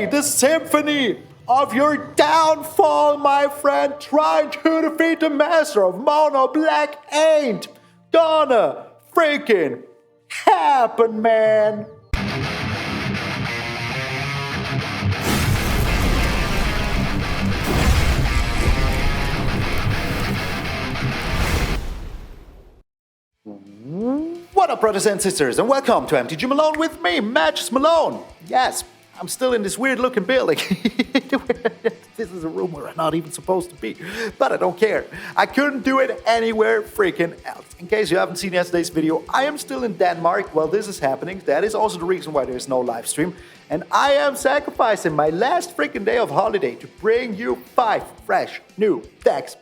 play the symphony of your downfall, my friend. Trying to defeat the master of Mono Black ain't gonna freaking happen, man. What up, brothers and sisters, and welcome to MTG Malone with me, MTG Malone. Yes, I'm still in this weird looking building. This is a room where I'm not even supposed to be, but I don't care. I couldn't do it anywhere freaking else. In case you haven't seen yesterday's video, I am still in Denmark while this is happening. That is also the reason why there's no live stream. And I am sacrificing my last freaking day of holiday to bring you 5 fresh new decks.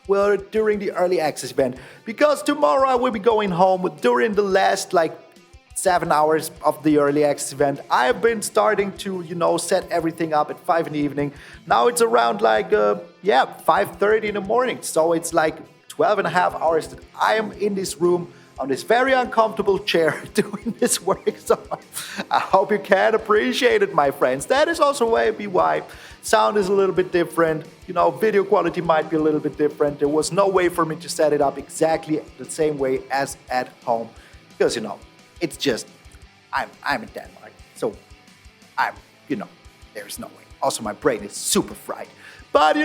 Well, during the early access event, because tomorrow I will be going home. During the last 7 hours of the early access event, I have been starting to, set everything up at 5 in the evening. Now it's around 5:30 in the morning. So it's 12 and a half hours that I am in this room on this very uncomfortable chair doing this work. So I hope you can appreciate it, my friends. That is also maybe why sound is a little bit different. Video quality might be a little bit different. There was no way for me to set it up exactly the same way as at home. Because, it's just, I'm in Denmark. So there's no way. Also, my brain is super fried. But,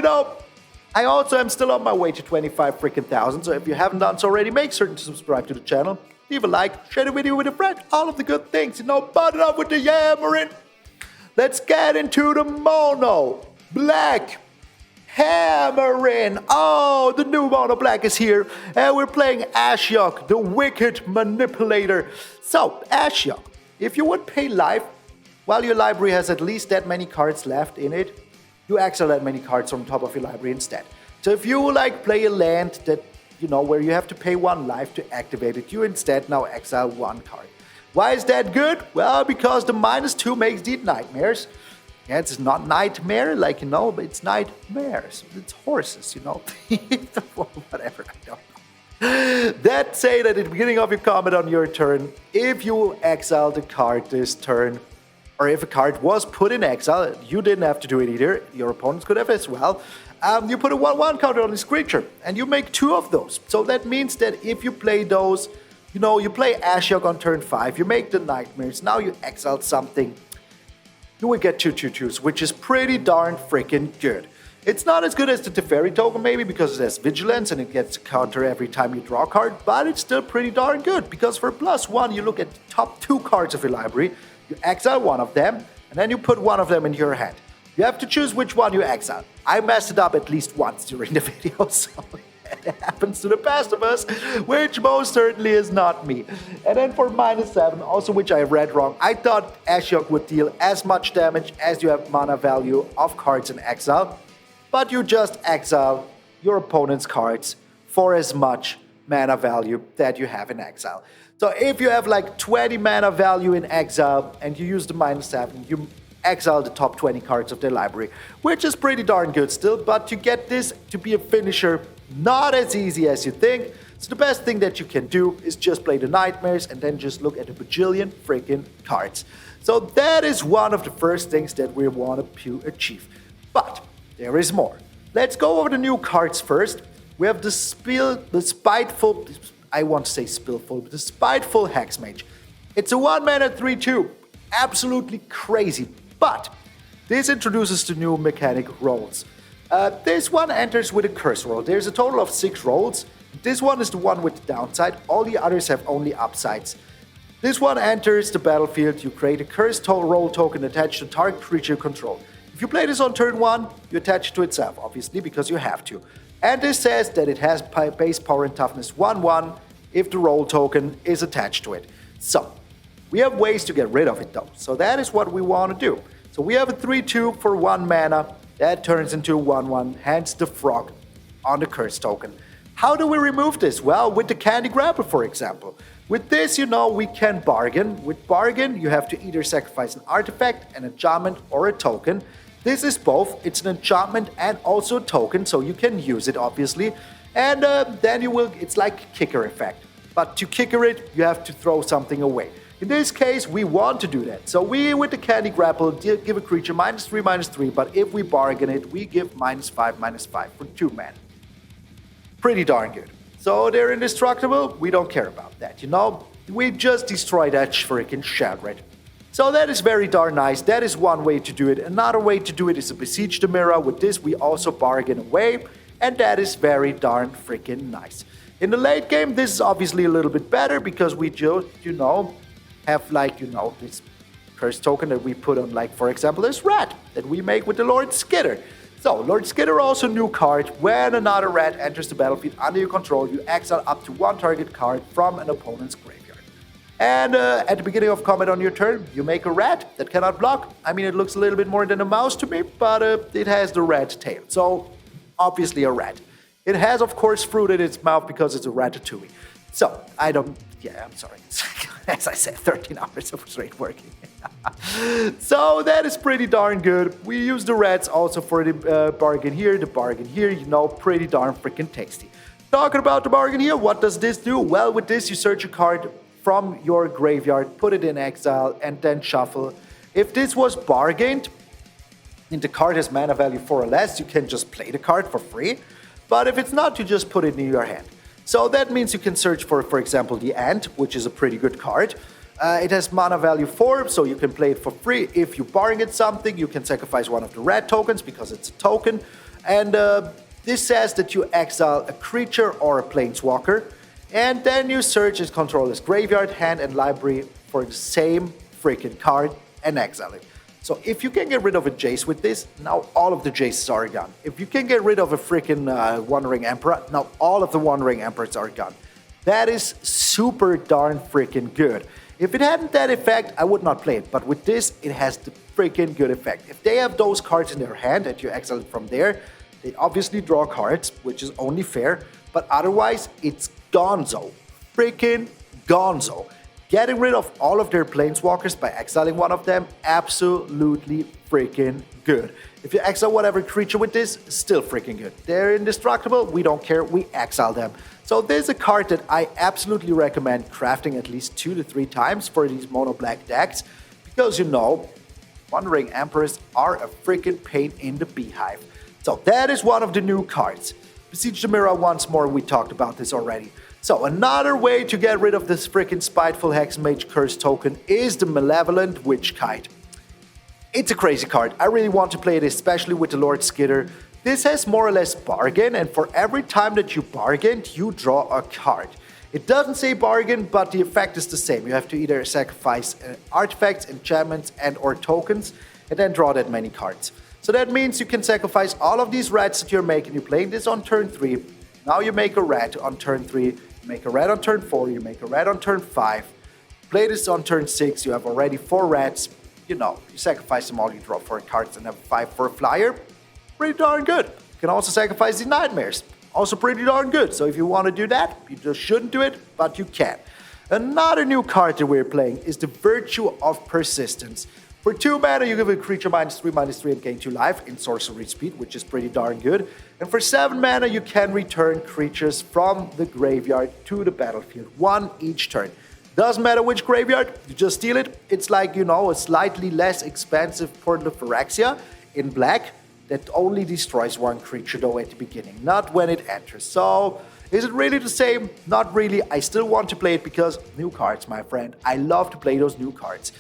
I also am still on my way to 25 freaking thousand. So if you haven't done so already, make certain to subscribe to the channel. Leave a like, share the video with a friend. All of the good things, button up with the yammering. Let's get into the Mono Black hammering. Oh, the new Mono Black is here. And we're playing Ashiok, the Wicked Manipulator. So, Ashiok, if you would pay life, while your library has at least that many cards left in it, you exile that many cards from top of your library instead. So if you play a land that, where you have to pay 1 life to activate it, you instead now exile 1 card. Why is that good? Well, because the -2 makes the nightmares. Yeah, it's not nightmare, but it's nightmares. It's horses, Whatever, I don't know. That say that at the beginning of your combat on your turn, if you exile the card this turn, or if a card was put in exile, you didn't have to do it either, your opponents could have as well, you put a 1/1 counter on this creature, and you make 2 of those. So that means that if you play those, you play Ashiok on turn 5, you make the nightmares, now you exile something, you will get 2/2/2s, which is pretty darn freaking good. It's not as good as the Teferi token maybe, because it has Vigilance and it gets a counter every time you draw a card, but it's still pretty darn good, because for +1, you look at the top 2 cards of your library, you exile 1 of them, and then you put 1 of them in your hand. You have to choose which one you exile. I messed it up at least once during the video, so it happens to the best of us, which most certainly is not me. And then for -7, also which I read wrong, I thought Ashiok would deal as much damage as you have mana value of cards in exile, but you just exile your opponent's cards for as much mana value that you have in exile. So if you have 20 mana value in exile and you use the -7, you exile the top 20 cards of their library, which is pretty darn good still, but to get this to be a finisher, not as easy as you think. So the best thing that you can do is just play the nightmares and then just look at a bajillion freaking cards. So that is one of the first things that we want to achieve. But there is more. Let's go over the new cards first. We have the Spiteful, I want to say Spiteful, but the Spiteful Hexmage. It's a 1-mana 3/2. Absolutely crazy. But this introduces the new mechanic rolls. This one enters with a curse roll. There's a total of 6 rolls. This one is the one with the downside. All the others have only upsides. This one enters the battlefield. You create a curse roll token attached to target creature you control. If you play this on turn 1, you attach it to itself, obviously, because you have to. And this says that it has base power and toughness 1/1 if the roll token is attached to it. So, we have ways to get rid of it though. So that is what we want to do. So we have a 3/2 for 1 mana. That turns into a 1/1, hence the frog on the curse token. How do we remove this? Well, with the Candy Grapple, for example. With this, we can bargain. With bargain, you have to either sacrifice an artifact, an enchantment, or a token. This is both. It's an enchantment and also a token, so you can use it, obviously. And then it's like a kicker effect. But to kicker it, you have to throw something away. In this case, we want to do that. So we, with the Candy Grapple, give a creature -3/-3, but if we bargain it, we give -5/-5 for 2 mana. Pretty darn good. So they're indestructible, we don't care about that, you know? We just destroy that freaking Sheoldred. So that is very darn nice. That is one way to do it. Another way to do it is a Beseech the Mirror. With this, we also bargain away, and that is very darn freaking nice. In the late game, this is obviously a little bit better because we just, you know, have like, you know, this curse token that we put on, like, for example, this rat that we make with the Lord Skitter. So, Lord Skitter also new card. When another rat enters the battlefield under your control, you exile up to 1 target card from an opponent's graveyard. And at the beginning of combat on your turn, you make a rat that cannot block. I mean, it looks a little bit more than a mouse to me, but it has the rat tail. So, obviously a rat. It has, of course, fruit in its mouth because it's a ratatouille. So, I don't... Yeah, I'm sorry. As I said, 13 hours of straight working. So, that is pretty darn good. We use the rats also for the bargain here, you know, pretty darn freaking tasty. Talking about the bargain here, what does this do? Well, with this, you search a card from your graveyard, put it in exile, and then shuffle. If this was bargained, and the card has mana value 4 or less, you can just play the card for free. But if it's not, you just put it in your hand. So that means you can search for example, the Ant, which is a pretty good card. It has mana value 4, so you can play it for free. If you bargain something, you can sacrifice one of the red tokens because it's a token. And this says that you exile a creature or a planeswalker. And then you search his controller's graveyard, hand, and library for the same freaking card and exile it. So if you can get rid of a Jace with this, now all of the Jaces are gone. If you can get rid of a freaking Wandering Emperor, now all of the Wandering Emperors are gone. That is super darn freaking good. If it hadn't that effect, I would not play it. But with this, it has the freaking good effect. If they have those cards in their hand and you exile it from there, they obviously draw cards, which is only fair. But otherwise, it's gonzo. Freaking gonzo. Getting rid of all of their planeswalkers by exiling one of them, absolutely freaking good. If you exile whatever creature with this, still freaking good. They're indestructible, we don't care, we exile them. So this is a card that I absolutely recommend crafting at least 2 to 3 times for these mono black decks. Because you know, Wandering Emperors are a freaking pain in the beehive. So that is one of the new cards. Beseech the Mirror once more, we talked about this already. So another way to get rid of this freaking Spiteful Hexmage curse token is the Malevolent Witchkite. It's a crazy card. I really want to play it, especially with the Lord Skitter. This has more or less bargain, and for every time that you bargained, you draw a card. It doesn't say bargain, but the effect is the same. You have to either sacrifice artifacts, enchantments, and or tokens, and then draw that many cards. So that means you can sacrifice all of these rats that you're making. You're playing this on turn 3. Now you make a rat on turn 3. You make a rat on turn 4. You make a rat on turn 5. Play this on turn 6. You have already 4 rats. You know, you sacrifice them all. You draw 4 cards and have 5 for a flyer. Pretty darn good. You can also sacrifice the Nightmares. Also pretty darn good. So if you want to do that, you just shouldn't do it, but you can. Another new card that we're playing is the Virtue of Persistence. For 2 mana, you give a creature -3/-3 and gain 2 life in sorcery speed, which is pretty darn good. And for 7 mana, you can return creatures from the graveyard to the battlefield, 1 each turn. Doesn't matter which graveyard, you just steal it. It's like, you know, a slightly less expensive Portal of Phyrexia in black that only destroys 1 creature though at the beginning, not when it enters. So, is it really the same? Not really. I still want to play it because new cards, my friend. I love to play those new cards.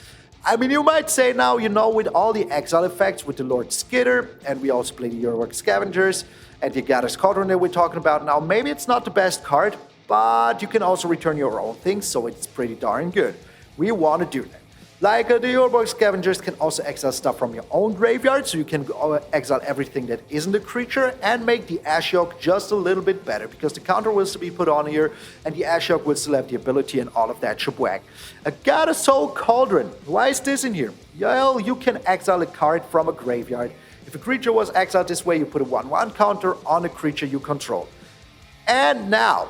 I mean, you might say now, you know, with all the exile effects with the Lord Skitter, and we also play the Urborg Scavengers, and the Agatha's Cauldron that we're talking about now, maybe it's not the best card, but you can also return your own things, so it's pretty darn good. We want to do that. Like the Urborg Scavengers can also exile stuff from your own graveyard, so you can exile everything that isn't a creature and make the Ashiok just a little bit better, because the counter will still be put on here, and the Ashiok will still have the ability and all of that shebang. Agatha's Cauldron. Why is this in here? Well, you can exile a card from a graveyard. If a creature was exiled this way, you put a 1/1 counter on a creature you control. And now,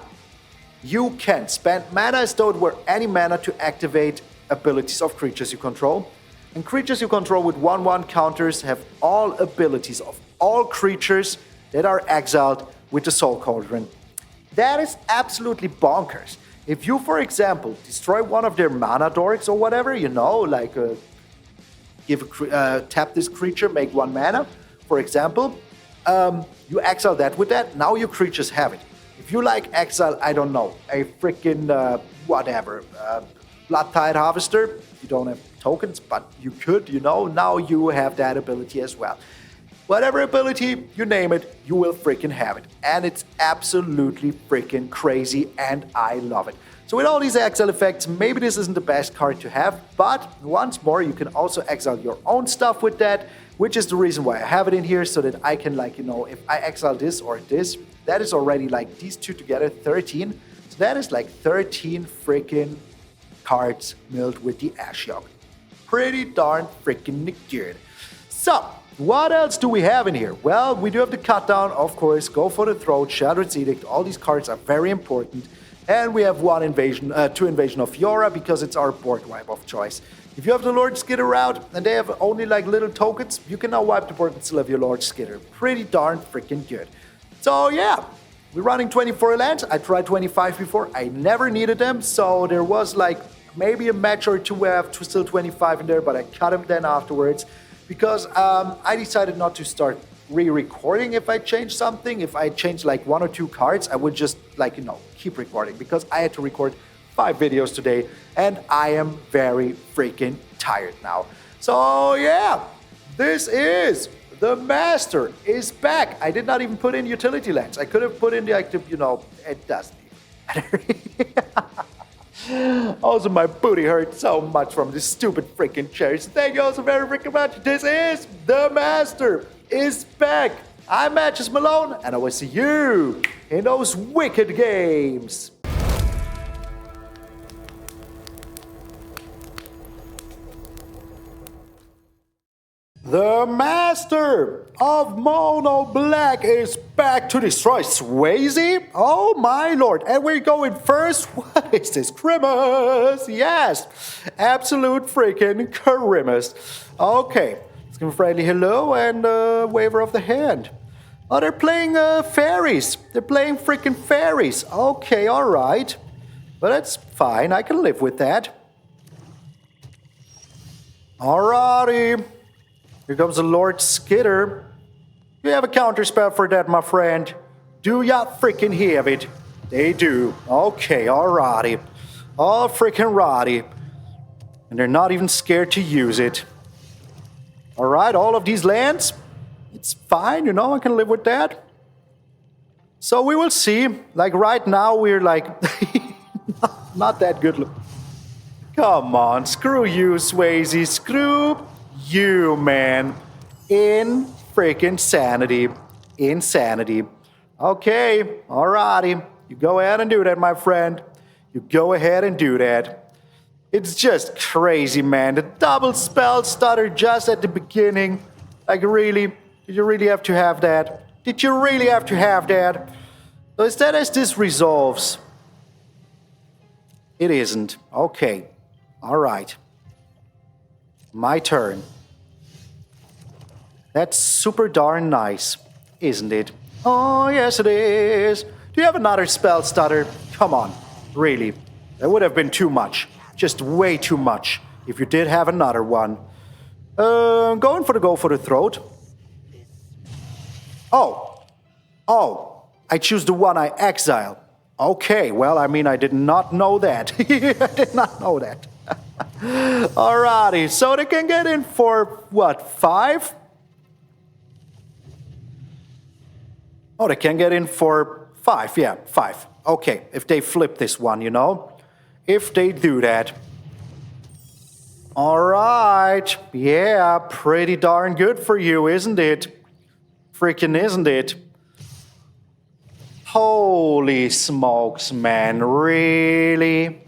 you can spend mana as though it were any mana to activate abilities of creatures you control. And creatures you control with 1/1 counters have all abilities of all creatures that are exiled with the Soul Cauldron. That is absolutely bonkers. If you, for example, destroy one of their mana dorks or whatever, you know, like tap this creature, make 1 mana, for example, you exile that with that, now your creatures have it. If you like exile, I don't know, a freaking whatever, Blood Tide Harvester, you don't have tokens, but you could, you know, now you have that ability as well. Whatever ability, you name it, you will freaking have it. And it's absolutely freaking crazy, and I love it. So with all these exile effects, maybe this isn't the best card to have, but once more, you can also exile your own stuff with that, which is the reason why I have it in here, so that I can, like, you know, if I exile this or this, that is already, like, these two together, 13. So that is like 13 freaking cards milled with the Ashiok. Pretty darn freaking good. So, what else do we have in here? Well, we do have the Cut Down, of course, Go for the Throat, Sheoldred's Edict. All these cards are very important. And we have two Invasion of Fiora because it's our board wipe of choice. If you have the Lord Skitter out and they have only like little tokens, you can now wipe the board and still have your Lord Skitter. Pretty darn freaking good. So yeah, we're running 24 lands. I tried 25 before. I never needed them. So there was like maybe a match or two where I have still 25 in there, but I cut them then afterwards. Because I decided not to start re-recording if I change something. If I change like 1 or 2 cards, I would just like, you know, keep recording. Because I had to record 5 videos today and I am very freaking tired now. So yeah, this is the Master is back. I did not even put in utility lands. I could have put in the active, you know, it doesn't even matter. Also, my booty hurts so much from this stupid freaking chairs. Thank you all so very freaking much. This is the Master is back. I'm MTG Malone, and I will see you in those wicked games. The Master of Mono Black is back to destroy Swayze. Oh my lord. And we're going first. What is this? Grimace. Yes. Absolute freaking Grimace. Okay. Let's give a friendly hello and waiver of the hand. Oh, they're playing fairies. They're playing freaking fairies. Okay, alright. But that's fine. I can live with that. Alrighty. Here comes the Lord Skitter. You have a counterspell for that, my friend. Do ya freaking have it? They do. Okay, alrighty. All freaking righty. And they're not even scared to use it. Alright, all of these lands. It's fine, you know, I can live with that. So we will see. Like right now, we're like... not that good. Come on, screw you, Swayze. Screw you, man. In freaking sanity. Insanity. Okay, alrighty. You go ahead and do that, my friend. You go ahead and do that. It's just crazy, man. The double spell stutter just at the beginning. Like, really? Did you really have to have that? Did you really have to have that? So is that as this resolves? It isn't. Okay. Alright. My turn. That's super darn nice, isn't it? Oh, yes it is. Do you have another spell stutter? Come on. Really. That would have been too much. Just way too much. If you did have another one. Going for the Go for the Throat. Oh. Oh. I choose the one I exile. Okay, well, I mean, I did not know that. I did not know that. Alrighty, so they can get in for, what, 5? Oh, they can get in for 5, yeah, 5. Okay, if they flip this one, you know. If they do that. Alright, yeah, pretty darn good for you, isn't it? Freaking isn't it? Holy smokes, man, really?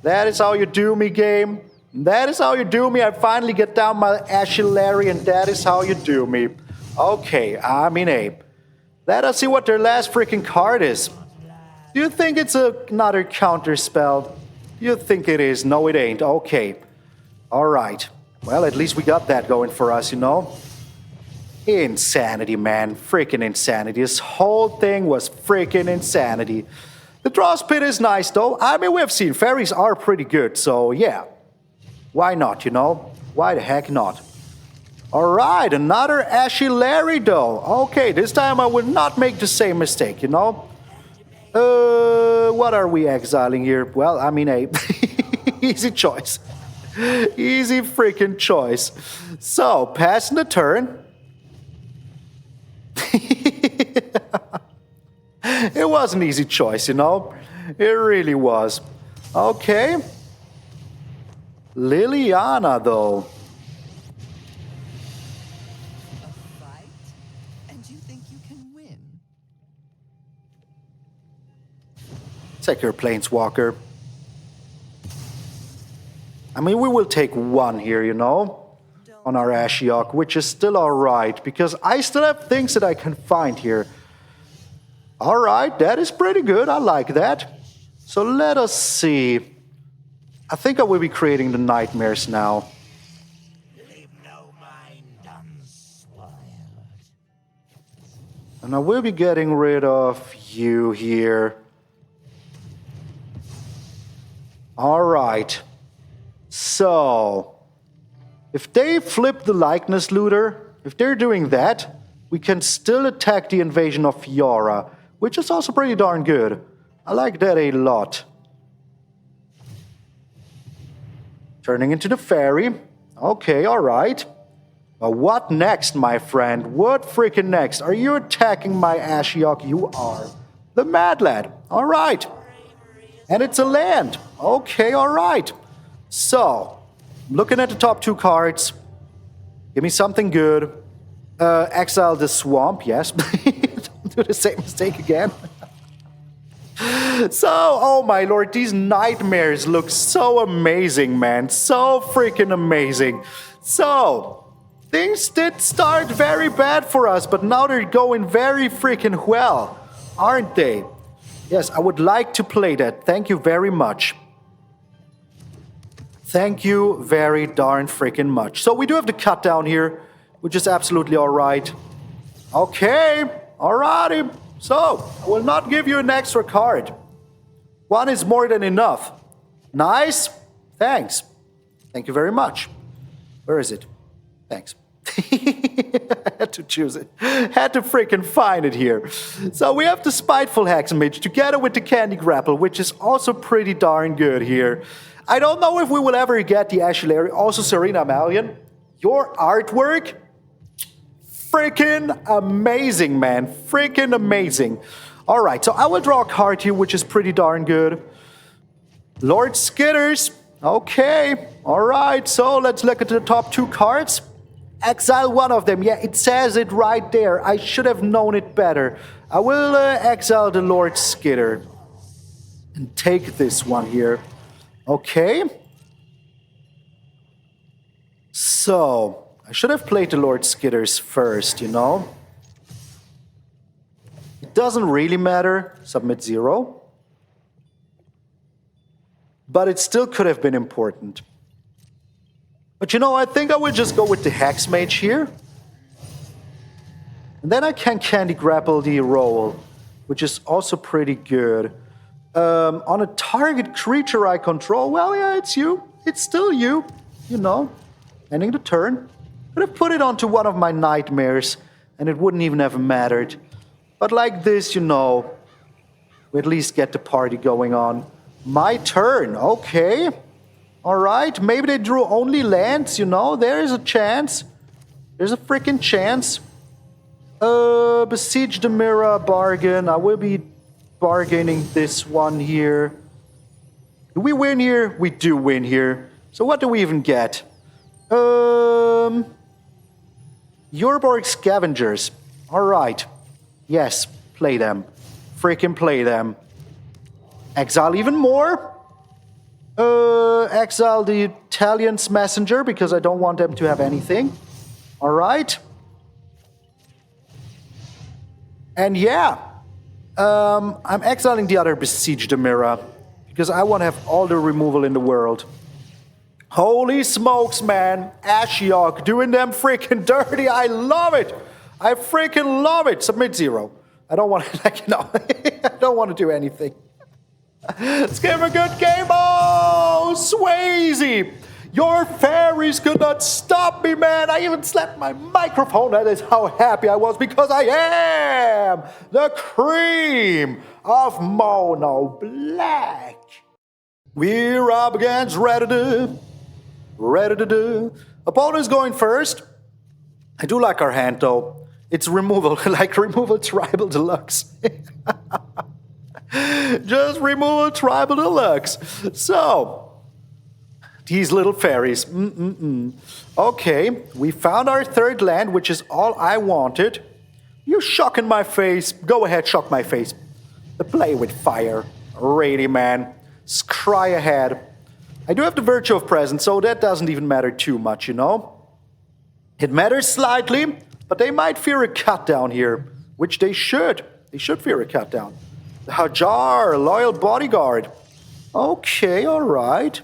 That is how you do me, game? That is how you do me? I finally get down my Ashy Larry and that is how you do me. Okay, I mean, Abe. Let us see what their last freaking card is. Do you think it's another counter spell? Do you think it is? No, it ain't. Okay. Alright. Well, at least we got that going for us, you know? Insanity, man. Freaking insanity. This whole thing was freaking insanity. The draw spit is nice, though. I mean, we've seen fairies are pretty good, so yeah. Why not, you know? Why the heck not? Alright, another Ashy Larry, though. Okay, this time I will not make the same mistake, you know? What are we exiling here? Well, I mean, easy choice. Easy freaking choice. So, passing the turn. It was an easy choice, you know? It really was. Okay. Liliana, though. A fight? And you think you can win? Take your Planeswalker. I mean, we will take one here, you know? On our Ashiok, which is still alright, because I still have things that I can find here. Alright, that is pretty good. I like that. So let us see. I think I will be creating the nightmares now. Leave no mind unspoiled. And I will be getting rid of you here. Alright. So, if they flip the likeness looter, if they're doing that, we can still attack the Invasion of Fiora, which is also pretty darn good. I like that a lot. Turning into the fairy. Okay, alright. But what next, my friend? What freaking next? Are you attacking my Ashiok? You are. The Mad Lad. Alright. And it's a land. Okay, alright. So, looking at the top two cards. Give me something good. Exile the Swamp, yes. Don't do the same mistake again. So, oh my lord, these nightmares look so amazing, man. So freaking amazing. So, things did start very bad for us, but now they're going very freaking well, aren't they? Yes, I would like to play that. Thank you very much. Thank you very darn freaking much. So we do have the cut down here, which is absolutely alright. Okay, alrighty. So, I will not give you an extra card. One is more than enough. Nice. Thanks. Thank you very much. Where is it? Thanks. Had to choose it. Had to freaking find it here. So we have the Spiteful Hexmage together with the Candy Grapple, which is also pretty darn good here. I don't know if we will ever get the Ashy Larry. Also, Serena Malion, your artwork, freaking amazing, man. Freaking amazing. All right, so I will draw a card here, which is pretty darn good. Lord Skitters. Okay. All right, so let's look at the top two cards. Exile one of them. Yeah, it says it right there. I should have known it better. I will exile the Lord Skitter. And take this one here. Okay. So, I should have played the Lord Skitters first, you know. It doesn't really matter. Submit 0. But it still could have been important. But you know, I think I will just go with the Hexmage here. And then I can Candy Grapple the roll, which is also pretty good. On a target creature I control, well, yeah, it's you. It's still you, you know. Ending the turn. Could have put it onto one of my nightmares, and it wouldn't even have mattered. But like this, you know, we at least get the party going on. My turn, okay. Alright, maybe they drew only lands, you know, there is a chance. There's a freaking chance. Beseech the Mirror, bargain. I will be bargaining this one here. Do we win here? We do win here. So what do we even get? Urborg Scavengers. Alright. Yes, play them. Freaking play them. Exile even more. Exile the Italian's messenger because I don't want them to have anything. Alright. And yeah. I'm exiling the other Beseech the Mirror because I want to have all the removal in the world. Holy smokes, man. Ashiok doing them freaking dirty. I love it. I freaking love it. Submit 0. I don't want to, like, no. I don't want to do anything. Let's give him a good game. Oh, Swayze! Your fairies could not stop me, man. I even slapped my microphone. That is how happy I was because I am the cream of Mono Black. We're up against Reddit. Opponent's going first. I do like our hand, though. It's removal, like removal Tribal Deluxe. Just removal Tribal Deluxe. So... these little fairies. Okay, we found our third land, which is all I wanted. You shocking my face. Go ahead, shock my face. Play with fire. Ready, man. Scry ahead. I do have the Virtue of Presence, so that doesn't even matter too much, you know? It matters slightly, but they might fear a cut down here, which they should. They should fear a cut down. The Hajar, Loyal Bodyguard. Okay, all right.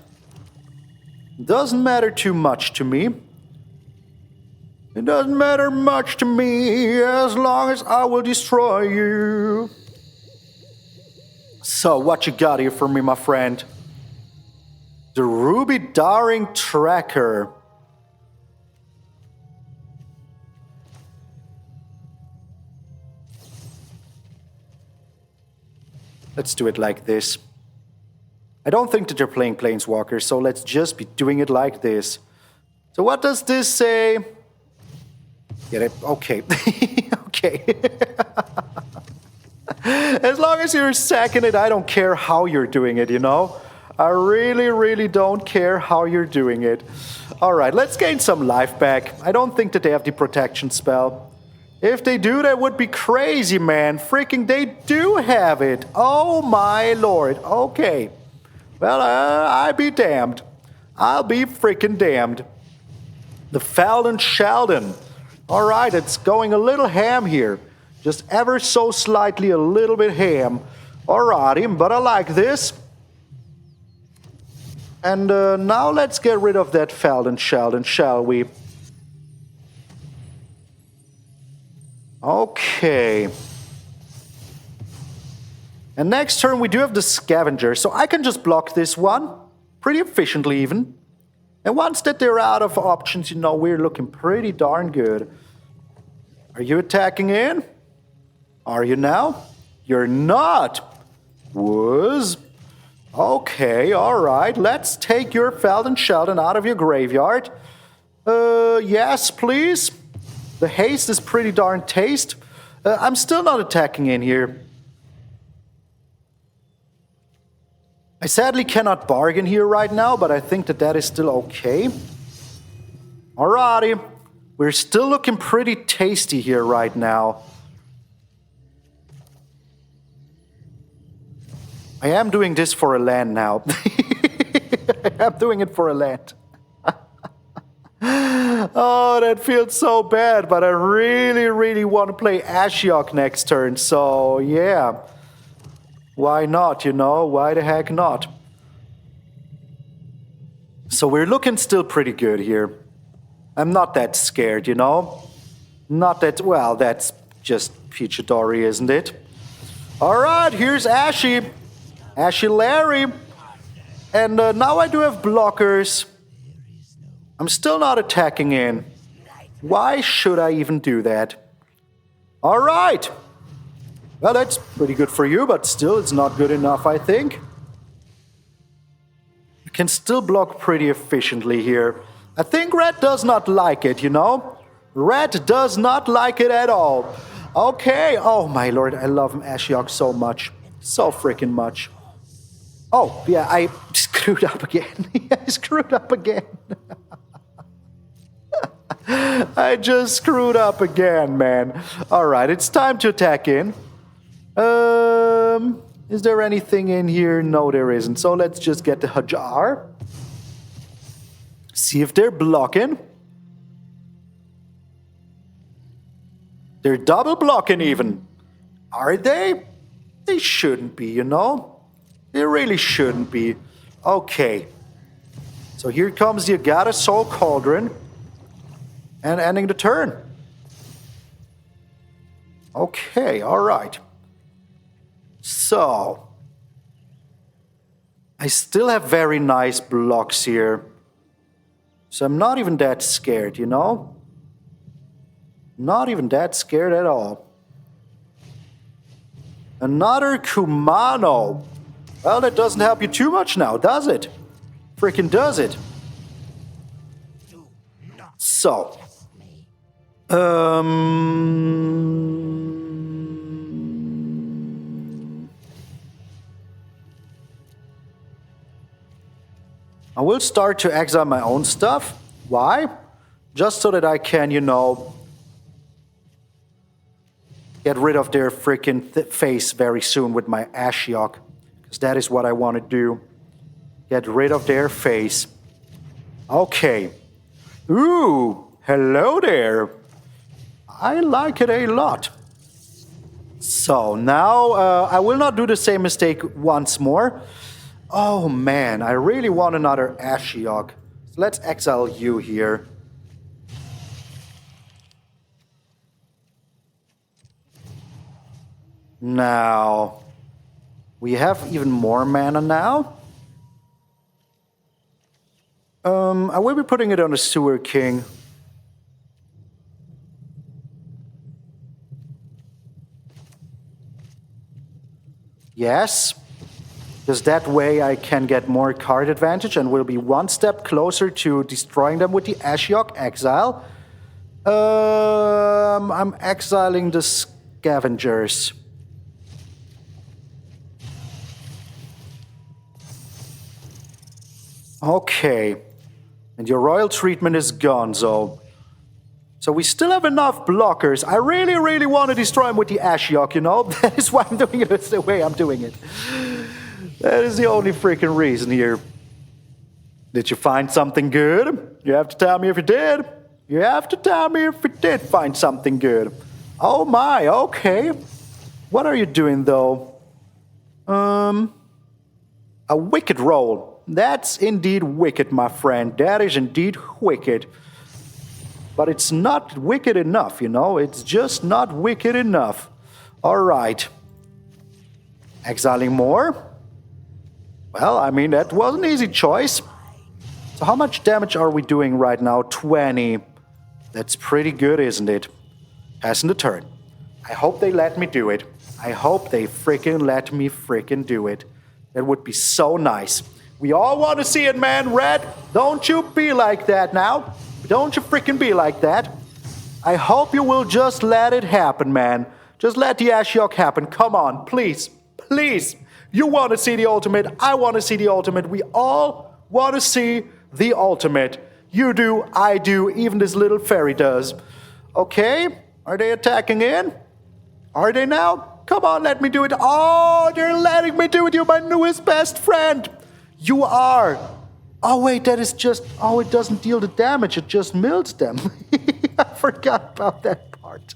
Doesn't matter too much to me. It doesn't matter much to me as long as I will destroy you. So, what you got here for me, my friend? The Ruby Daring Tracker. Let's do it like this. I don't think that they're playing Planeswalkers, so let's just be doing it like this. So what does this say? Get it? Okay. Okay. As long as you're sacking it, I don't care how you're doing it, you know? I really, really don't care how you're doing it. Alright, let's gain some life back. I don't think that they have the protection spell. If they do, that would be crazy, man. Freaking, they do have it. Oh my lord. Okay. Well, I'll be damned. I'll be freaking damned. The Fallen Sheldon. Alright, it's going a little ham here. Just ever so slightly a little bit ham. Alrighty, but I like this. And now let's get rid of that Fallen Sheldon, shall we? Okay. And next turn we do have the Scavenger, so I can just block this one. Pretty efficiently even. And once that they're out of options, you know, we're looking pretty darn good. Are you attacking in? Are you now? You're not. Was. Okay, alright. Let's take your Fallen Sheldon out of your graveyard. Yes, please. The haste is pretty darn taste. I'm still not attacking in here. I sadly cannot bargain here right now, but I think that that is still okay. Alrighty. We're still looking pretty tasty here right now. I am doing this for a land now. I'm doing it for a land. Oh, that feels so bad, but I really, really want to play Ashiok next turn, so yeah. Why not, you know? Why the heck not? So we're looking still pretty good here. I'm not that scared, you know? Not that, well, that's just Peachadori, isn't it? Alright, here's Ashy. Ashy Larry. And now I do have blockers. I'm still not attacking in. Why should I even do that? Alright. Well, that's pretty good for you, but still it's not good enough, I think. You can still block pretty efficiently here. I think Red does not like it, you know? Red does not like it at all. Okay. Oh, my lord, I love Ashiok so much. So freaking much. Oh, yeah, I screwed up again. I screwed up again. I just screwed up again, man. Alright, it's time to attack in. Is there anything in here? No, there isn't. So let's just get the Hajar. See if they're blocking. They're double blocking even. Are they? They shouldn't be, you know? They really shouldn't be. Okay. So here comes the Agatha Soul Cauldron. And ending the turn. Okay, alright. So, I still have very nice blocks here. So I'm not even that scared, you know? Not even that scared at all. Another Kumano. Well, that doesn't help you too much now, does it? Freaking does it. So. I will start to exile my own stuff. Why? Just so that I can, you know, get rid of their freaking face very soon with my Ashiok. Because that is what I want to do. Get rid of their face. Okay. Ooh, hello there. I like it a lot. So now I will not do the same mistake once more. Oh man, I really want another Ashiok. So let's exile you here. Now, we have even more mana now. I will be putting it on the Sewer King. Yes. Because that way I can get more card advantage and will be one step closer to destroying them with the Ashiok exile. I'm exiling the Scavengers. Okay. And your royal treatment is gone, so we still have enough blockers. I really, really want to destroy him with the Ashiok, you know? That is why I'm doing it. That's the way I'm doing it. That is the only freaking reason here. Did you find something good? You have to tell me if you did. You have to tell me if you did find something good. Oh my, okay. What are you doing, though? A wicked roll. That's indeed wicked, my friend. That is indeed wicked. But it's not wicked enough, you know? It's just not wicked enough. All right. Exiling more? Well, I mean, that was an easy choice. So how much damage are we doing right now? 20. That's pretty good, isn't it? Passing the turn. I hope they let me do it. I hope they freaking let me freaking do it. That would be so nice. We all want to see it, man. Red, don't you be like that now. Don't you freaking be like that. I hope you will just let it happen, man. Just let the Ashiok happen. Come on, please. Please. You want to see the ultimate. I want to see the ultimate. We all want to see the ultimate. You do, I do, even this little fairy does. Okay, are they attacking in? Are they now? Come on, let me do it. Oh, they're letting me do it. You're my newest best friend. You are. Oh, wait, that is just... Oh, it doesn't deal the damage. It just mills them. I forgot about that part.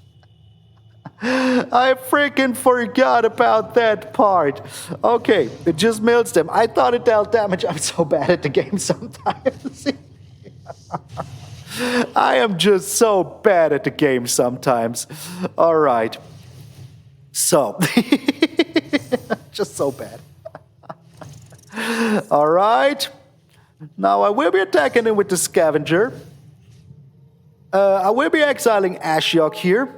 I freaking forgot about that part. Okay, it just mills them. I thought it dealt damage. I'm so bad at the game sometimes. I am just so bad at the game sometimes. All right. So, just so bad. All right. Now I will be attacking him with the Scavenger. I will be exiling Ashiok here.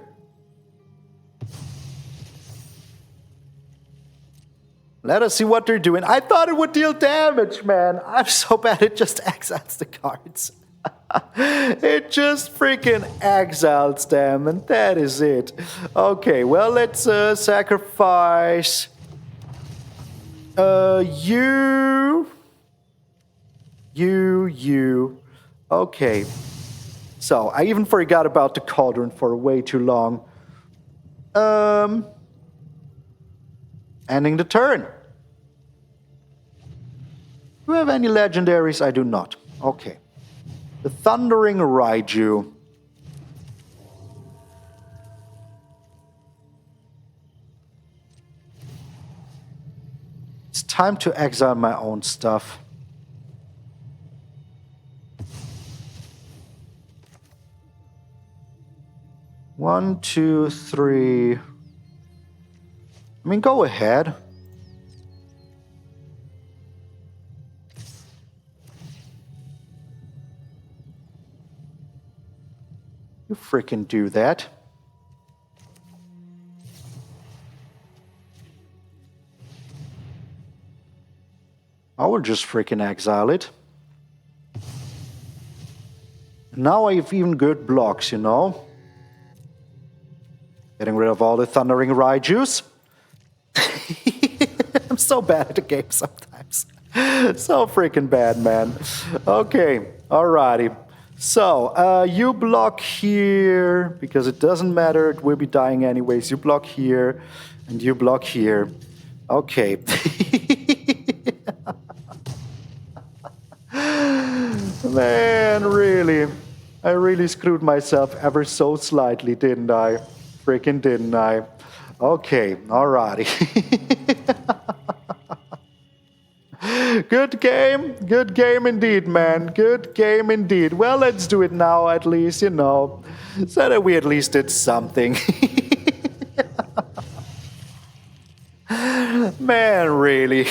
Let us see what they're doing. I thought it would deal damage, man. I'm so bad it just exiles the cards. It just freaking exiles them, and that is it. Okay, well, let's sacrifice you. Okay. So, I even forgot about the Cauldron for way too long. Ending the turn. Do you have any legendaries? I do not. Okay. The Thundering Raiju. It's time to exile my own stuff. One, two, three. I mean, go ahead. freaking do that. I will just freaking exile it. Now I have even good blocks, you know. Getting rid of all the Thundering Raijus. I'm so bad at the game sometimes. So freaking bad, man. Okay, alrighty. So, you block here, because it doesn't matter, it will be dying anyways. You block here, and you block here. Okay. Man, really. I really screwed myself ever so slightly, didn't I? Freaking didn't I? Okay, alrighty. Good game indeed, man. Good game indeed. Well, let's do it now at least, you know, so that we at least did something. Man, really.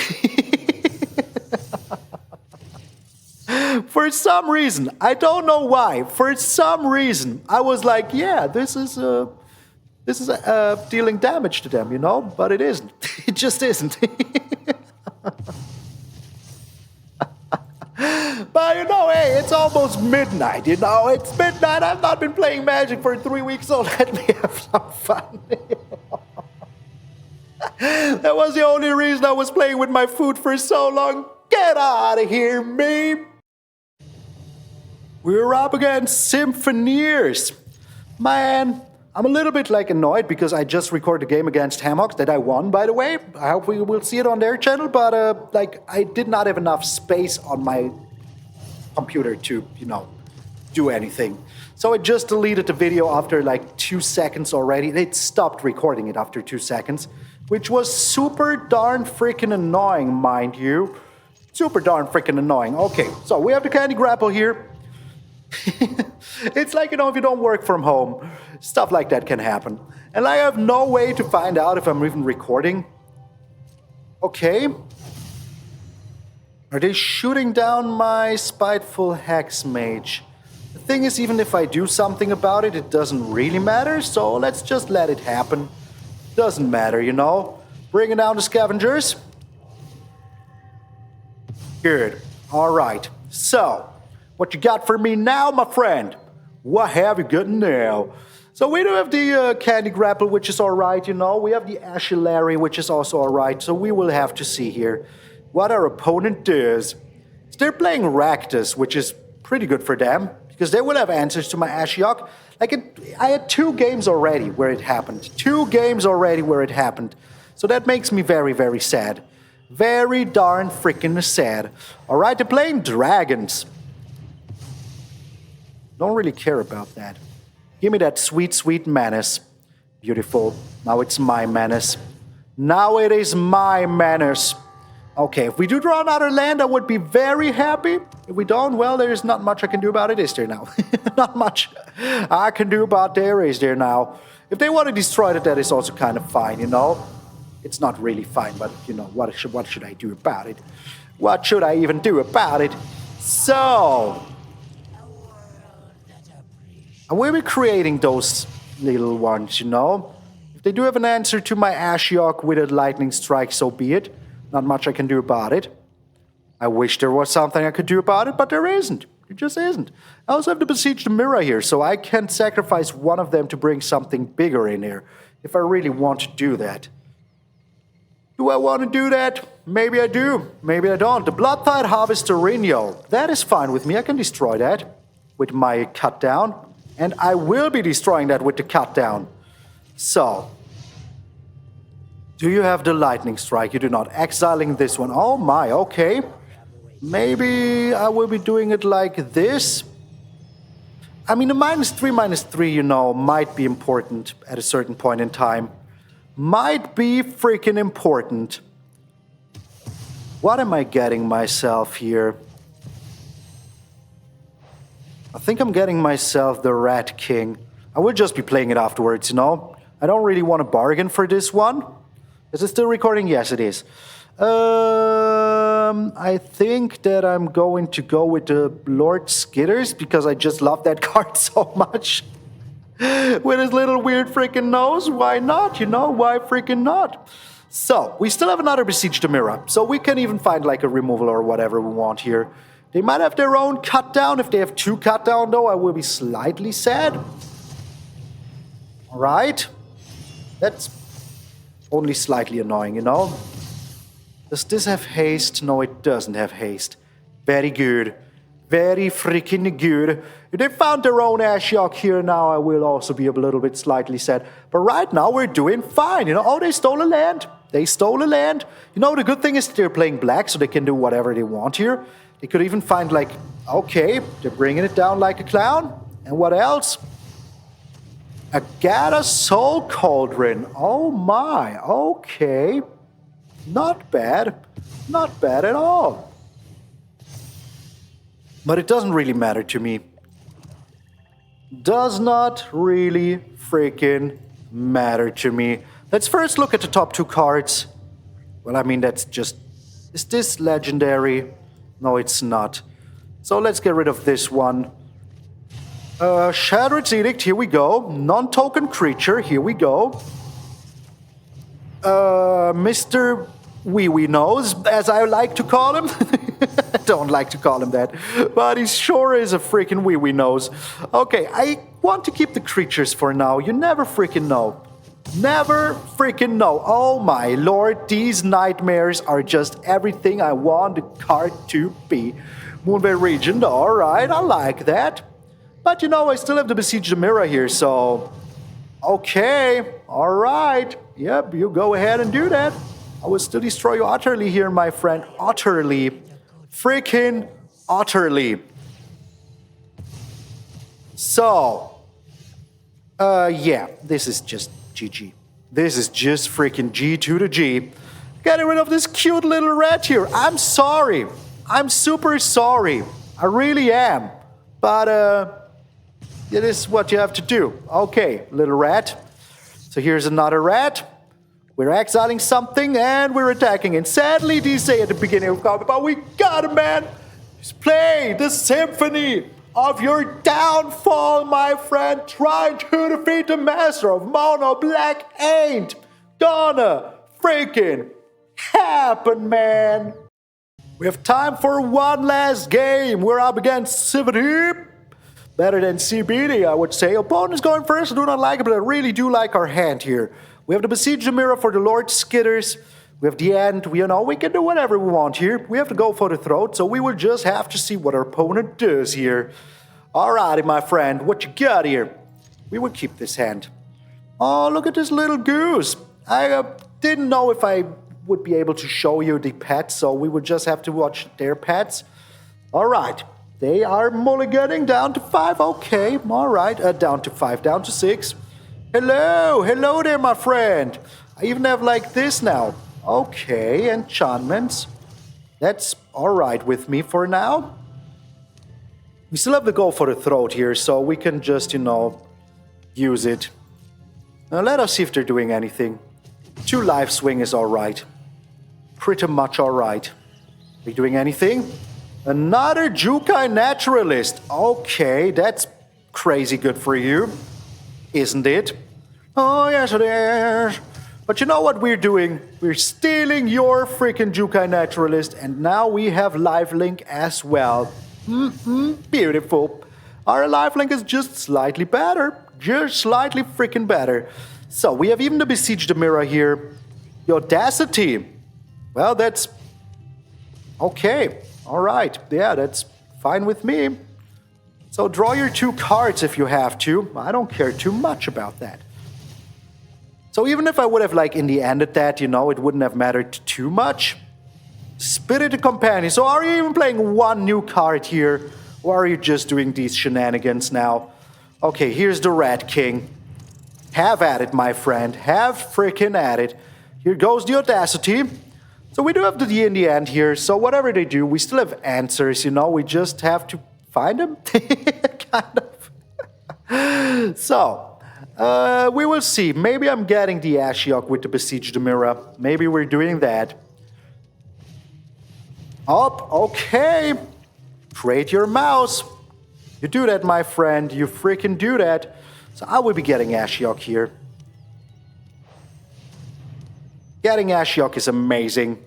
For some reason, I don't know why, for some reason, I was like, yeah, this is dealing damage to them, you know, but it isn't. It just isn't. But you know, hey, it's almost midnight, you know, it's midnight. I've not been playing Magic for 3 weeks, so let me have some fun. That was the only reason I was playing with my food for so long. Get out of here, me. We're up against Symphoneers. Man, I'm a little bit like annoyed because I just recorded a game against Hammock that I won, by the way. I hope we will see it on their channel, but like I did not have enough space on my computer to, you know, do anything. So I just deleted the video after like 2 seconds already. It stopped recording it after 2 seconds, which was super darn freaking annoying, mind you. Super darn freaking annoying. Okay, so we have the Candy Grapple here. It's like, you know, if you don't work from home, stuff like that can happen. And I have no way to find out if I'm even recording. Okay. Are they shooting down my Spiteful Hexmage? The thing is, even if I do something about it, it doesn't really matter, so let's just let it happen. Doesn't matter, you know. Bringing down the Scavengers. Good. Alright. So, what you got for me now, my friend? What have you got now? So we do have the Candy Grapple, which is alright, you know. We have the Ashilary, which is also alright. So we will have to see here what our opponent does. So they're playing Rakdos, which is pretty good for them, because they will have answers to my Ashiok. Like, I had 2 games already where it happened. 2 games already where it happened. So that makes me very, very sad. Very darn freaking sad. Alright, they're playing Dragons. Don't really care about that. Give me that sweet, sweet menace. Beautiful. Now it's my menace. Now it is my menace. Okay, if we do draw another land, I would be very happy. If we don't, well, there's not much I can do about it, is there now? Not much I can do about there, is there now? If they want to destroy it, that is also kind of fine, you know? It's not really fine, but, you know, what should I do about it? What should I even do about it? So, I will be creating those little ones, you know? If they do have an answer to my Ashiok with a lightning strike, so be it. Not much I can do about it. I wish there was something I could do about it, but there isn't. There just isn't. I also have to Beseech the Mirror here, so I can sacrifice one of them to bring something bigger in here, if I really want to do that. Do I want to do that? Maybe I do. Maybe I don't. The Bloodtide Harvesterino. That is fine with me. I can destroy that with my cut down. And I will be destroying that with the cut down. So, do you have the lightning strike? You do not. Exiling this one. Oh my, okay. Maybe I will be doing it like this. I mean, the -3/-3, you know, might be important at a certain point in time. Might be freaking important. What am I getting myself here? I think I'm getting myself the Rat King. I will just be playing it afterwards, you know? I don't really want to bargain for this one. Is it still recording? Yes, it is. I think that I'm going to go with the Lord Skitters because I just love that card so much. With his little weird freaking nose. Why not? You know, why freaking not? So, we still have another Beseech the Mirror. So we can even find like a removal or whatever we want here. They might have their own cut down. If they have 2 cut down though, I will be slightly sad. Alright. That's only slightly annoying, you know? Does this have haste? No, it doesn't have haste. Very good. Very freaking good. If they found their own Ashiok here now, I will also be a little bit slightly sad. But right now, we're doing fine, you know? Oh, they stole a land. They stole a land. You know, the good thing is they're playing black, so they can do whatever they want here. They could even find, like, okay, they're bringing it down like a clown. And what else? Agatha Soul Cauldron. Oh my, okay. Not bad. Not bad at all. But it doesn't really matter to me. Does not really freaking matter to me. Let's first look at the top 2 cards. Well, I mean, that's just... Is this legendary? No, it's not. So let's get rid of this one. Sheoldred's Edict, here we go. Non-token creature, here we go. Mr. Wee Nose, as I like to call him. I don't like to call him that, but he sure is a freaking wee nose. Okay, I want to keep the creatures for now. You never freaking know. Never freaking know. Oh my lord, these nightmares are just everything I want the card to be. Moonveil Regent, alright, I like that. But you know, I still have to Beseech the Mirror here, so... Okay, alright. Yep, you go ahead and do that. I will still destroy you utterly here, my friend. Utterly. Freaking utterly. So. Yeah, this is just GG. This is just freaking G to the G. Getting rid of this cute little rat here. I'm sorry. I'm super sorry. I really am. But, it is what you have to do. Okay, little rat. So here's another rat. We're exiling something and we're attacking. And sadly, they say at the beginning of combat, but we got it, man. Just play the symphony of your downfall, my friend. Trying to defeat the master of Mono Black ain't gonna freaking happen, man. We have time for one last game. We're up against CBD. Better than CBD, I would say. Opponent's going first. I do not like it, but I really do like our hand here. We have the Beseech the Mirror for the Lord Skitters. We have the end. We can do whatever we want here. We have to go for the throat, so we will just have to see what our opponent does here. Alrighty, my friend. What you got here? We will keep this hand. Oh, look at this little goose. I didn't know if I would be able to show you the pets, so we would just have to watch their pets. Alright. They are mulliganing down to 5. Okay, alright. Down to 5, down to 6. Hello there, my friend. I even have like this now. Okay, enchantments. That's alright with me for now. We still have to go for the throat here, so we can just, you know, use it. Now let us see if they're doing anything. 2 life swing is alright. Pretty much alright. Are you doing anything? Another Jukai Naturalist. Okay, that's crazy good for you. Isn't it? Oh, yes it is. But you know what we're doing? We're stealing your freaking Jukai Naturalist, and now we have lifelink as well. Beautiful. Our lifelink is just slightly better. Just slightly freaking better. So, we have even the Beseech the Mirror here. The Audacity. Well, that's... okay. Alright. Yeah, that's fine with me. So draw your 2 cards if you have to. I don't care too much about that. So even if I would have, like, in the ended that, you know, it wouldn't have mattered too much. Spirited Companion. So are you even playing 1 new card here? Or are you just doing these shenanigans now? Okay, here's the Rat King. Have at it, my friend. Have freaking at it. Here goes the Audacity. So we do have the D in the end here. So whatever they do, we still have answers, you know. We just have to find them. Kind of. So, we will see. Maybe I'm getting the Ashiok with the Beseech the Mirror. Maybe we're doing that. Up, okay. Create your mouse. You do that, my friend. You freaking do that. So I will be getting Ashiok here. Getting Ashiok is amazing.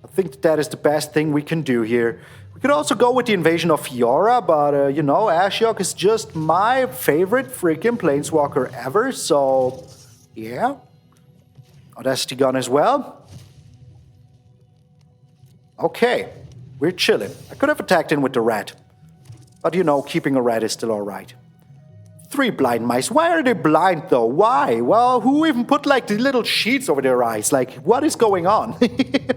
I think that is the best thing we can do here. We could also go with the Invasion of Fiora, but, you know, Ashiok is just my favorite freaking Planeswalker ever, so, yeah. Audacity Gun as well. Okay, we're chilling. I could have attacked in with the rat, but, you know, keeping a rat is still alright. 3 blind mice. Why are they blind, though? Why? Well, who even put, like, the little sheets over their eyes? Like, what is going on?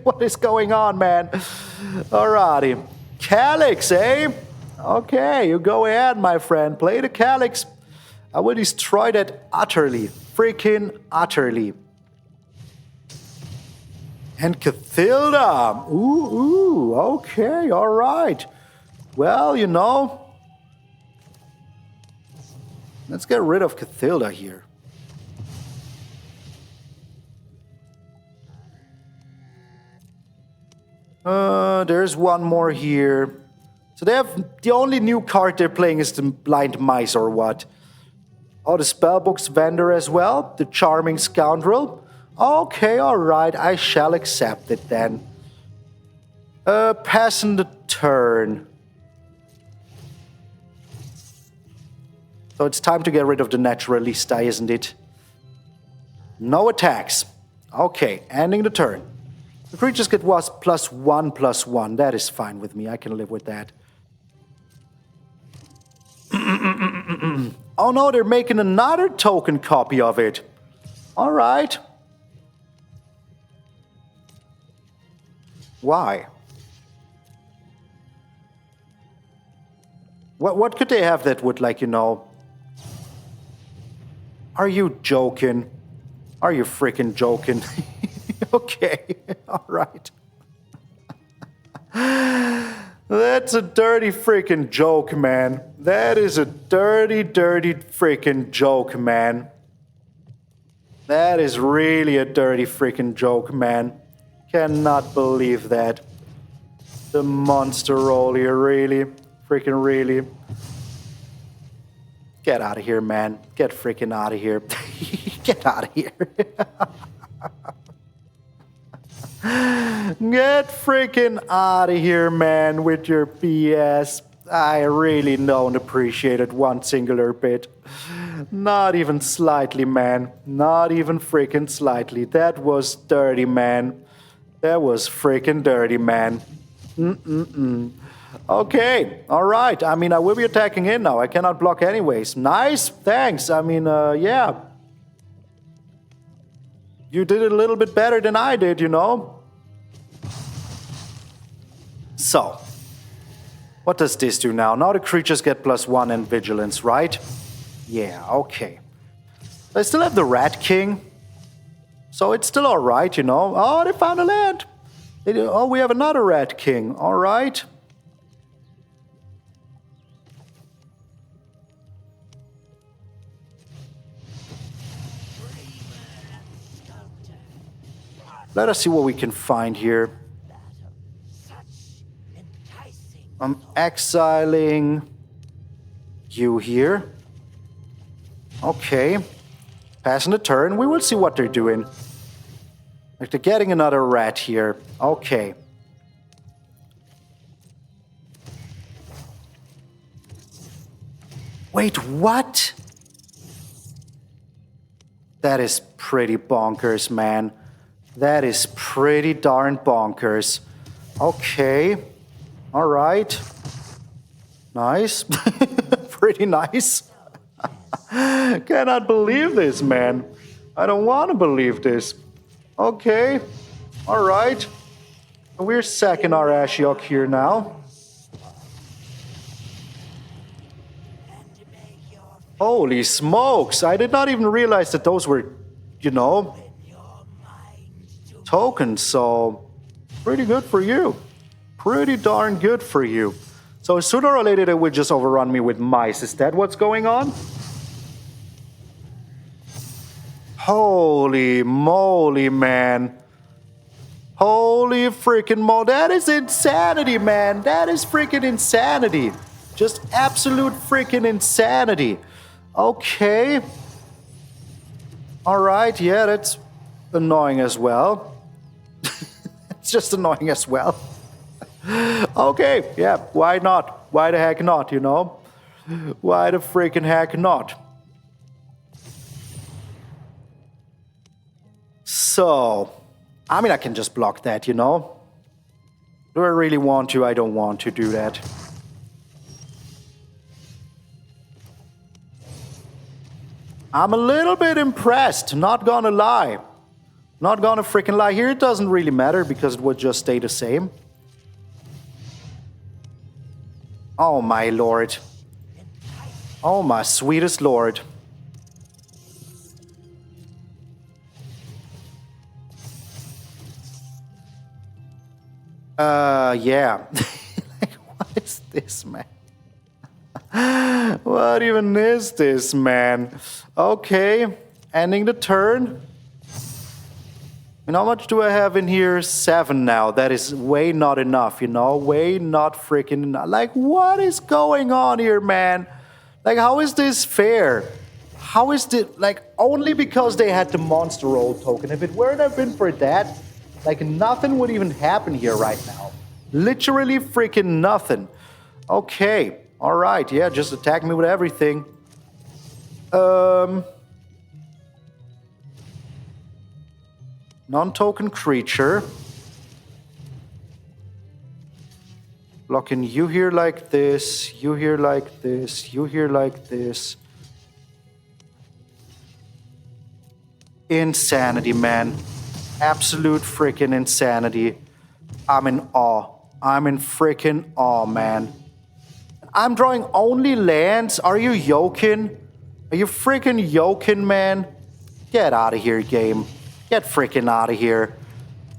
What is going on, man? Alrighty. Calyx, eh? Okay, you go ahead, my friend. Play the Calyx. I will destroy that utterly. Freaking utterly. And Cathilda. Ooh, okay, alright. Well, you know, let's get rid of Cathilda here. There's one more here. So they have the only new card they're playing is the Blind Mice or what? Oh, the Spellbook's Vendor as well. The Charming Scoundrel. Okay, alright. I shall accept it then. Passing the turn. So it's time to get rid of the Naturalista, isn't it? No attacks. Okay, ending the turn. The creatures get was +1/+1. That is fine with me. I can live with that. Oh no, they're making another token copy of it. Alright. Why? What could they have that would, like, you know... Are you joking? Are you freaking joking? Okay, alright. That's a dirty freaking joke, man. That is a dirty, dirty freaking joke, man. That is really a dirty freaking joke, man. Cannot believe that. The monster roll here, really? Freaking really? Get out of here, man. Get freaking out of here. Get out of here. Get freaking out of here, man, with your BS. I really don't appreciate it one singular bit. Not even slightly, man. Not even freaking slightly. That was dirty, man. That was freaking dirty, man. Okay, alright. I mean, I will be attacking in now. I cannot block anyways. Nice, thanks. I mean, yeah. You did it a little bit better than I did, you know? So, what does this do now? Now the creatures get +1 and vigilance, right? Yeah, okay. I still have the Rat King. So it's still alright, you know? Oh, they found a land. Oh, we have another Rat King. Alright. Let us see what we can find here. I'm exiling you here. Okay. Passing the turn. We will see what they're doing. Like they're getting another rat here. Okay. Wait, what? That is pretty bonkers, man. That is pretty darn bonkers. Okay. All right. Nice. Pretty nice. Cannot believe this, man. I don't want to believe this. Okay. All right. We're sacking our Ashiok here now. Holy smokes. I did not even realize that those were, you know, tokens. So, pretty good for you. Pretty darn good for you. So sooner or later they will just overrun me with mice. Is that what's going on? Holy moly, man. Holy freaking moly. That is insanity, man. That is freaking insanity. Just absolute freaking insanity. Okay. Alright, yeah, that's annoying as well. It's just annoying as well. Okay, yeah, why not? Why the heck not, you know? Why the freaking heck not? So, I mean, I can just block that, you know? Do I really want to? I don't want to do that. I'm a little bit impressed, not gonna lie. Not gonna freaking lie. Here it doesn't really matter because it would just stay the same. Oh my lord. Oh my sweetest lord. Yeah. Like, what is this, man? What even is this, man? Okay, ending the turn. And how much do I have in here? 7 now. That is way not enough, you know? Way not freaking enough. Like, what is going on here, man? Like, how is this fair? How is this... Like, only because they had the monster roll token. If it weren't have been for that, like, nothing would even happen here right now. Literally freaking nothing. Okay. Alright, yeah, just attack me with everything. Non-token creature. Blocking you here like this, you here like this, you here like this. Insanity, man. Absolute freaking insanity. I'm in awe. I'm in freaking awe, man. I'm drawing only lands? Are you yoking? Are you freaking yoking, man? Get out of here, game. Get freaking out of here.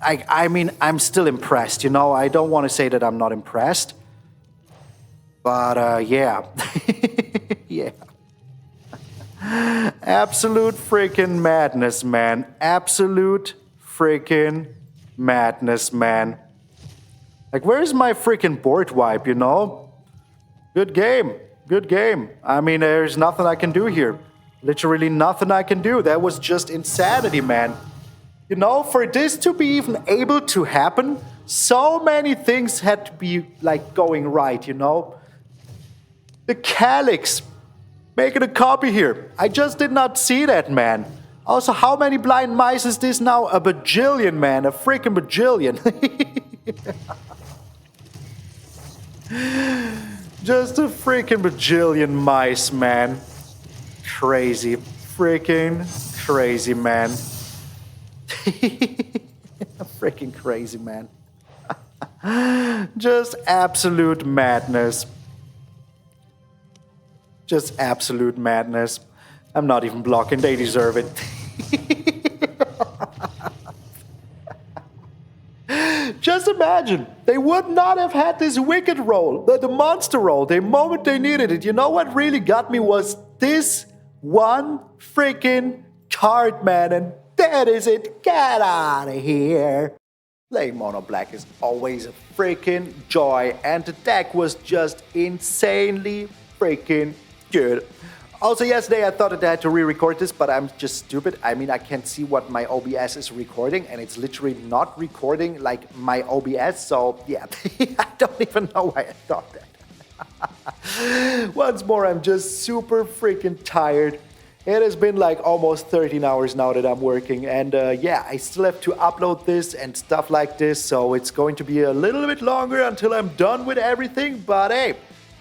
I mean, I'm still impressed, you know? I don't want to say that I'm not impressed. But, yeah. Yeah. Absolute freaking madness, man. Absolute freaking madness, man. Like, where's my freaking board wipe, you know? Good game. Good game. I mean, there's nothing I can do here. Literally nothing I can do. That was just insanity, man. You know, for this to be even able to happen, so many things had to be, like, going right, you know? The Calyx making a copy here. I just did not see that, man. Also, how many blind mice is this now? A bajillion, man. A freaking bajillion. Just a freaking bajillion mice, man. Crazy. Freaking crazy, man. Freaking crazy, man. Just absolute madness. Just absolute madness. I'm not even blocking. They deserve it. Just imagine, they would not have had this wicked roll, the monster roll, the moment they needed it. You know what really got me was this one freaking card, man, and that is it. Get out of here. Playing mono black is always a freaking joy, and the deck was just insanely freaking good. Also, yesterday I thought that I had to re-record this, but I'm just stupid. I mean, I can't see what my OBS is recording, and it's literally not recording like my OBS, so yeah, I don't even know why I thought that. Once more, I'm just super freaking tired. It has been like almost 13 hours now that I'm working, and yeah, I still have to upload this and stuff like this, so it's going to be a little bit longer until I'm done with everything, but hey,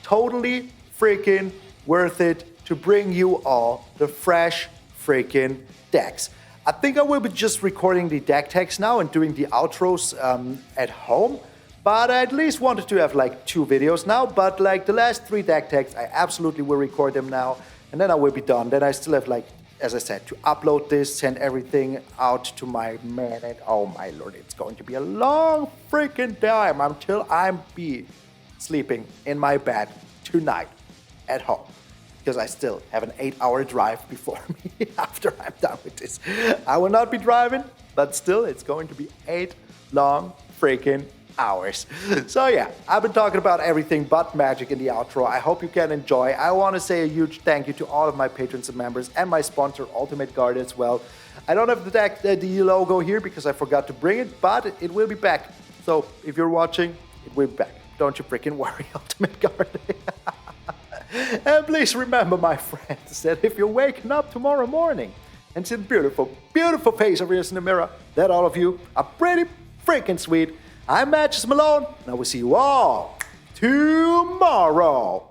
totally freaking worth it to bring you all the fresh freaking decks. I think I will be just recording the deck text now and doing the outros at home, but I at least wanted to have like 2 videos now, but like the last 3 deck texts, I absolutely will record them now, and then I will be done. Then I still have, like, as I said, to upload this, send everything out to my man, and oh my lord, it's going to be a long freaking time until I'm sleeping in my bed tonight at home. Because I still have an 8-hour drive before me after I'm done with this. I will not be driving, but still, it's going to be 8 long freaking hours. So yeah, I've been talking about everything but Magic in the outro. I hope you can enjoy. I want to say a huge thank you to all of my patrons and members and my sponsor, Ultimate Guard, as well. I don't have the logo here because I forgot to bring it, but it will be back. So if you're watching, it will be back. Don't you freaking worry, Ultimate Guard. And please remember, my friends, that if you're waking up tomorrow morning and see the beautiful, beautiful face of yours in the mirror, that all of you are pretty freaking sweet. I'm MTG Malone, and I will see you all tomorrow.